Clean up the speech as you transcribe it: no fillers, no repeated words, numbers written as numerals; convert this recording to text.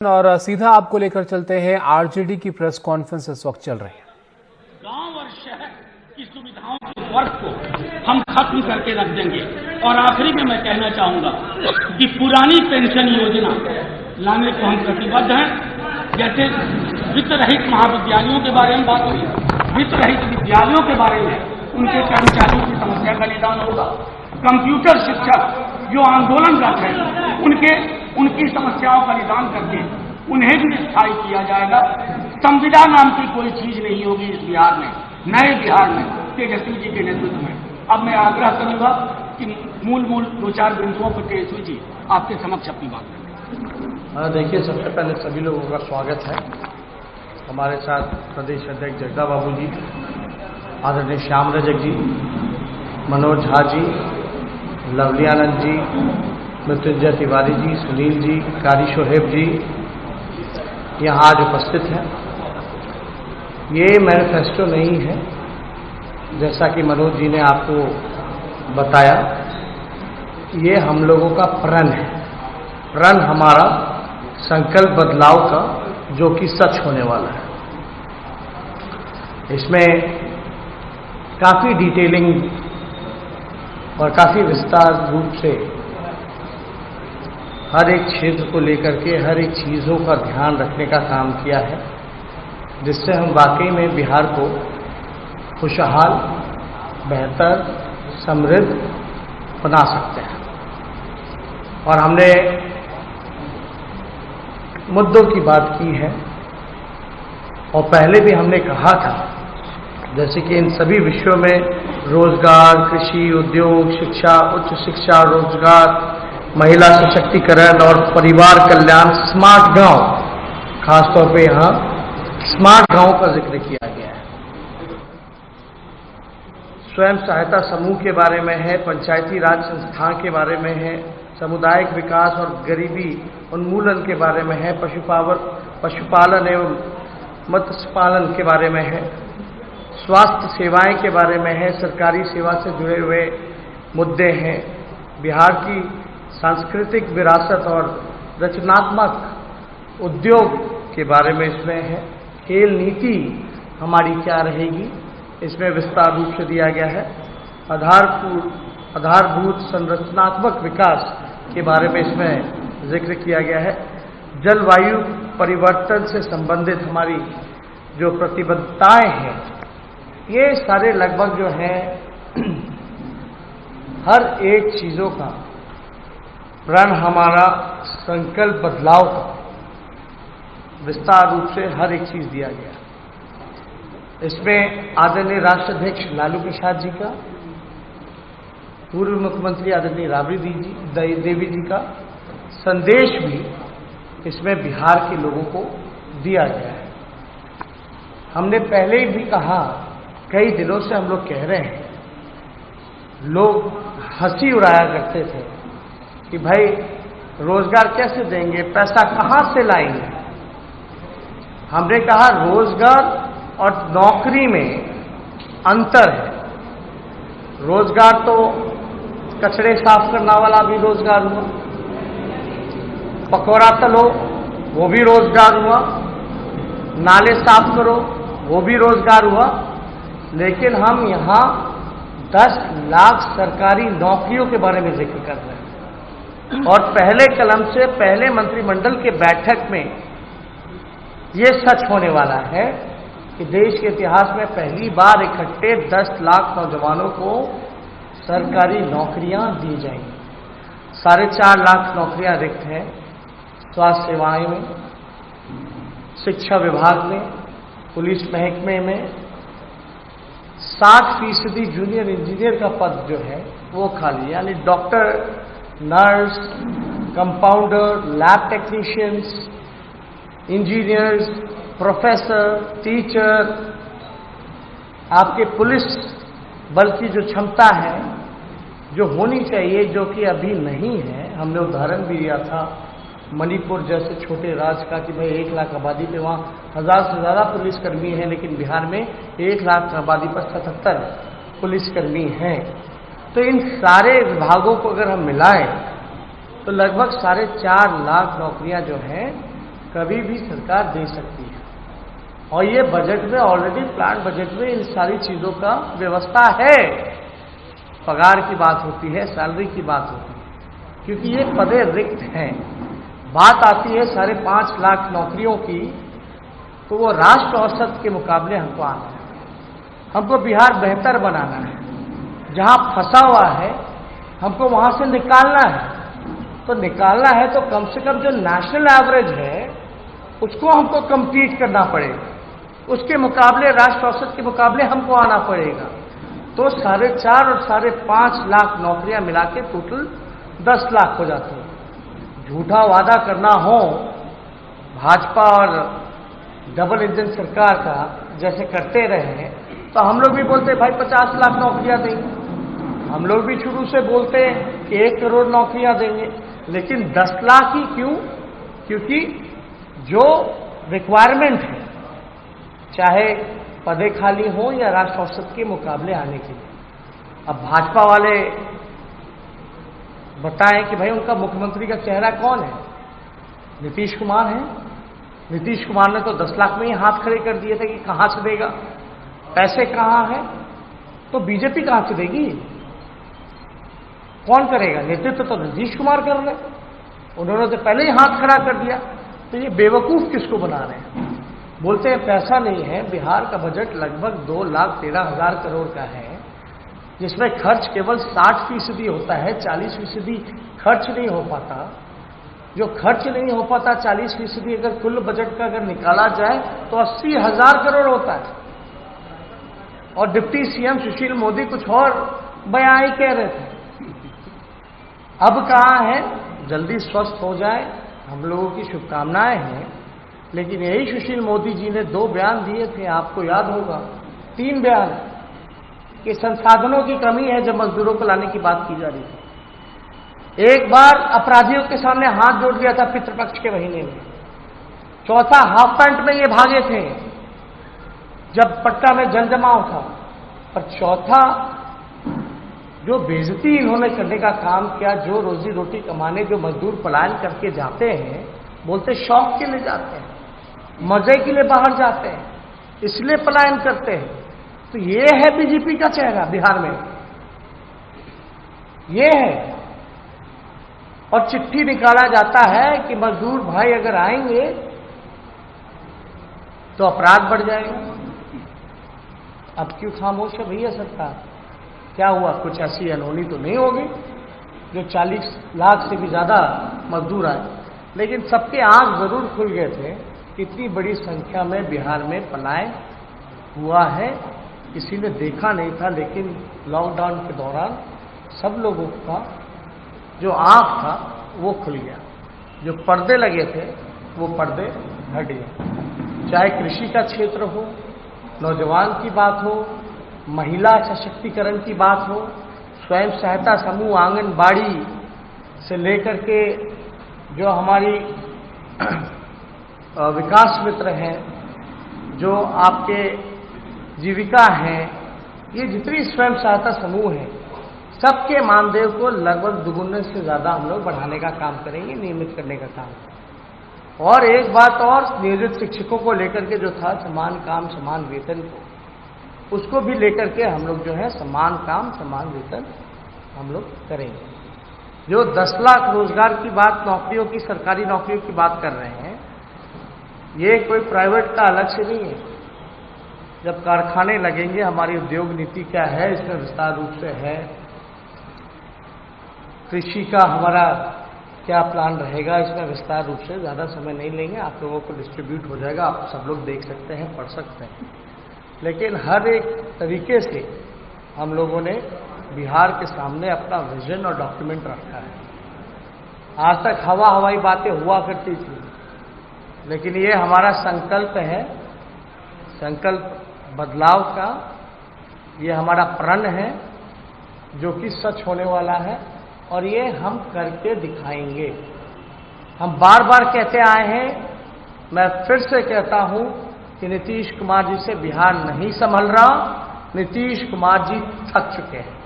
और सीधा आपको लेकर चलते हैं आरजेडी की प्रेस कॉन्फ्रेंस इस वक्त चल रही है। गांव और शहर की सुविधाओं के फर्क को हम खत्म करके रख देंगे। और आखिरी में मैं कहना चाहूंगा कि पुरानी पेंशन योजना लाने को हम प्रतिबद्ध हैं। जैसे वित्त रहित महाविद्यालयों के बारे में बात हुई, वित्त रहित विद्यालयों के बारे में उनके कर्मचारियों की समस्या का निदान होगा। कंप्यूटर शिक्षक जो आंदोलनरत है उनकी समस्याओं का निदान करके उन्हें भी स्थायी किया जाएगा। संविदा नाम की कोई चीज नहीं होगी इस बिहार में, नए बिहार में तेजस्वी जी के नेतृत्व में। अब मैं आग्रह करूंगा कि मूल दो चार बिंदुओं पर तेजस्वी जी आपके समक्ष अपनी बात करें। देखिए, सबसे पहले सभी लोगों का स्वागत है। हमारे साथ प्रदेश अध्यक्ष जगदा बाबू जी, आदरणीय श्याम रजक जी, मनोज झा जी, लवली आनंद जी, मृत्युंजय तिवारी जी, सुनील जी, कारी शोहेब जी यहाँ आज उपस्थित हैं। ये मैनिफेस्टो नहीं है, जैसा कि मनोज जी ने आपको बताया, ये हम लोगों का प्रण है। प्रण हमारा संकल्प बदलाव का, जो कि सच होने वाला है। इसमें काफ़ी डिटेलिंग और काफ़ी विस्तार रूप से हर एक क्षेत्र को लेकर के हर एक चीज़ों का ध्यान रखने का काम किया है, जिससे हम वाकई में बिहार को खुशहाल, बेहतर, समृद्ध बना सकते हैं। और हमने मुद्दों की बात की है और पहले भी हमने कहा था, जैसे कि इन सभी विषयों में रोजगार, कृषि, उद्योग, शिक्षा, उच्च शिक्षा, रोजगार, महिला सशक्तिकरण और परिवार कल्याण, स्मार्ट गांव, खासतौर पे यहाँ स्मार्ट गांव का जिक्र किया गया है। स्वयं सहायता समूह के बारे में है, पंचायती राज संस्थान के बारे में है, सामुदायिक विकास और गरीबी उन्मूलन के बारे में है, पशुपालन एवं मत्स्य पालन के बारे में है, स्वास्थ्य सेवाएं के बारे में है, सरकारी सेवा से जुड़े हुए मुद्दे हैं, बिहार की सांस्कृतिक विरासत और रचनात्मक उद्योग के बारे में इसमें है, खेल नीति हमारी क्या रहेगी इसमें विस्तार रूप से दिया गया है, आधारभूत संरचनात्मक विकास के बारे में इसमें जिक्र किया गया है, जलवायु परिवर्तन से संबंधित हमारी जो प्रतिबद्धताएं हैं, ये सारे लगभग जो हैं हर एक चीज़ों का प्रण हमारा संकल्प बदलाव का विस्तार रूप से हर एक चीज दिया गया। इसमें आदरणीय राष्ट्राध्यक्ष लालू प्रसाद जी का, पूर्व मुख्यमंत्री आदरणीय राबड़ी देवी जी का संदेश भी इसमें बिहार के लोगों को दिया गया है। हमने पहले भी कहा, कई दिनों से हम लोग कह रहे हैं, लोग हंसी उड़ाया करते थे कि भाई रोजगार कैसे देंगे, पैसा कहां से लाएंगे। हमने कहा रोजगार और नौकरी में अंतर है। रोजगार तो कचरे साफ करने वाला भी रोजगार हुआ, पकौड़ा तलो वो भी रोजगार हुआ, नाले साफ करो वो भी रोजगार हुआ। लेकिन हम यहां 10 लाख सरकारी नौकरियों के बारे में जिक्र कर रहे हैं। और पहले कलम से पहले मंत्रिमंडल के बैठक में ये सच होने वाला है कि देश के इतिहास में पहली बार इकट्ठे 10 लाख नौजवानों को सरकारी नौकरियां दी जाएंगी। 4.5 लाख नौकरियां रिक्त हैं स्वास्थ्य सेवाएं में, शिक्षा विभाग में, पुलिस महकमे में। 60% जूनियर इंजीनियर का पद जो है वो खाली, यानी doctor, nurse, compounder, lab technicians, engineers, professor, teacher, आपके पुलिस बल की जो क्षमता है, जो होनी चाहिए, जो कि अभी नहीं है। हमने उदाहरण भी दिया था मणिपुर जैसे छोटे राज्य का कि भाई 1 लाख आबादी पे वहाँ 1000 से ज़्यादा पुलिसकर्मी हैं, लेकिन बिहार में 1 लाख आबादी पर 77 पुलिसकर्मी हैं। तो इन सारे विभागों को अगर हम मिलाएं तो लगभग 4.5 लाख नौकरियां जो हैं कभी भी सरकार दे सकती है, और ये बजट में ऑलरेडी प्लान बजट में इन सारी चीजों का व्यवस्था है। पगार की बात होती है, सैलरी की बात होती है, क्योंकि ये पदे रिक्त हैं। बात आती है 5.5 लाख नौकरियों की, तो वो राष्ट्र औसत के मुकाबले हमको आना है। हमको बिहार बेहतर बनाना है, जहां फंसा हुआ है हमको वहां से निकालना है। तो निकालना है तो कम से कम जो नेशनल एवरेज है उसको हमको कंपीट करना पड़ेगा, उसके मुकाबले राष्ट्र औसत के मुकाबले हमको आना पड़ेगा। तो 4.5 और 5.5 लाख नौकरियां मिला के टोटल 10 लाख हो जाती है। झूठा वादा करना हो भाजपा और डबल इंजन सरकार का जैसे करते रहे, तो हम लोग भी बोलते भाई 50 लाख नौकरियां देंगे, हम लोग भी शुरू से बोलते कि 1 करोड़ नौकरियां देंगे, लेकिन 10 लाख ही क्यों? क्योंकि जो रिक्वायरमेंट है, चाहे पदे खाली हो या राष्ट्र औसत के मुकाबले आने के लिए। अब भाजपा वाले बताएं कि भाई उनका मुख्यमंत्री का चेहरा कौन है? नीतीश कुमार है। नीतीश कुमार ने तो 10 लाख में ही हाथ खड़े कर दिए थे कि कहां से देगा, पैसे कहां है, तो बीजेपी कहां से देगी? कौन करेगा? नेतृत्व तो नीतीश कुमार कर रहे, उन्होंने तो पहले ही हाथ खड़ा कर दिया। तो ये बेवकूफ किसको बना रहे हैं? बोलते हैं पैसा नहीं है। बिहार का बजट लगभग 2,13,000 करोड़ का है, जिसमें खर्च केवल 60% होता है, 40% खर्च नहीं हो पाता। जो खर्च नहीं हो पाता 40% अगर कुल बजट का अगर निकाला जाए तो 80,000 करोड़ होता है। और डिप्टी सीएम सुशील मोदी कुछ और बयान ही कह रहे थे। अब कहां है? जल्दी स्वस्थ हो जाए, हम लोगों की शुभकामनाएं हैं। लेकिन यही सुशील मोदी जी ने 2 बयान दिए थे, आपको याद होगा, 3 बयान, कि संसाधनों की कमी है जब मजदूरों को लाने की बात की जा रही थी। एक बार अपराधियों के सामने हाथ जोड़ दिया था पितृपक्ष के महीने में। चौथा हाफ पैंट में ये भागे थे जब पटना में जनजमाव था। और चौथा जो बेइज्जती इन्होंने करने का काम किया, जो रोजी रोटी कमाने जो मजदूर पलायन करके जाते हैं, बोलते शौक के लिए जाते हैं, मजे के लिए बाहर जाते हैं, इसलिए पलायन करते हैं। तो ये है बीजेपी का चेहरा बिहार में, ये है। और चिट्ठी निकाला जाता है कि मजदूर भाई अगर आएंगे तो अपराध बढ़ जाएगा। अब क्यों खामोश है भैया सरकार? क्या हुआ? कुछ ऐसी अनहोनी तो नहीं होगी जो 40 लाख से भी ज्यादा मजदूर आए? लेकिन सबके आंख जरूर खुल गए थे, इतनी बड़ी संख्या में बिहार में पलायन हुआ है, किसी ने देखा नहीं था। लेकिन लॉकडाउन के दौरान सब लोगों का जो आंख था वो खुल गया, जो पर्दे लगे थे वो पर्दे हट गए। चाहे कृषि का क्षेत्र हो, नौजवान की बात हो, महिला सशक्तिकरण की बात हो, स्वयं सहायता समूह, आंगनबाड़ी से लेकर के जो हमारी विकास मित्र हैं, जो आपके जीविका हैं, ये जितनी स्वयं सहायता समूह हैं, सबके मानदेय को लगभग दुगुने से ज्यादा हम लोग बढ़ाने का काम करेंगे, नियमित करने का काम। और एक बात और, नियोजित शिक्षकों को लेकर के जो था समान काम समान वेतन को, उसको भी लेकर के हम लोग जो है समान काम समान वेतन हम लोग करेंगे। जो 10 लाख रोजगार की बात, नौकरियों की, सरकारी नौकरियों की बात कर रहे हैं, ये कोई प्राइवेट का अलग से नहीं है। जब कारखाने लगेंगे, हमारी उद्योग नीति क्या है इसमें विस्तार रूप से है, कृषि का हमारा क्या प्लान रहेगा इसमें विस्तार रूप से, ज्यादा समय नहीं लेंगे, आप लोगों को डिस्ट्रीब्यूट हो जाएगा, आप सब लोग देख सकते हैं, पढ़ सकते हैं। लेकिन हर एक तरीके से हम लोगों ने बिहार के सामने अपना विजन और डॉक्यूमेंट रखा है। आज तक हवाई बातें हुआ करती थी, लेकिन ये हमारा संकल्प है, संकल्प बदलाव का, ये हमारा प्रण है जो कि सच होने वाला है, और ये हम करके दिखाएंगे। हम बार बार कहते आए हैं, मैं फिर से कहता हूं कि नीतीश कुमार जी से बिहार नहीं संभल रहा, नीतीश कुमार जी थक चुके हैं।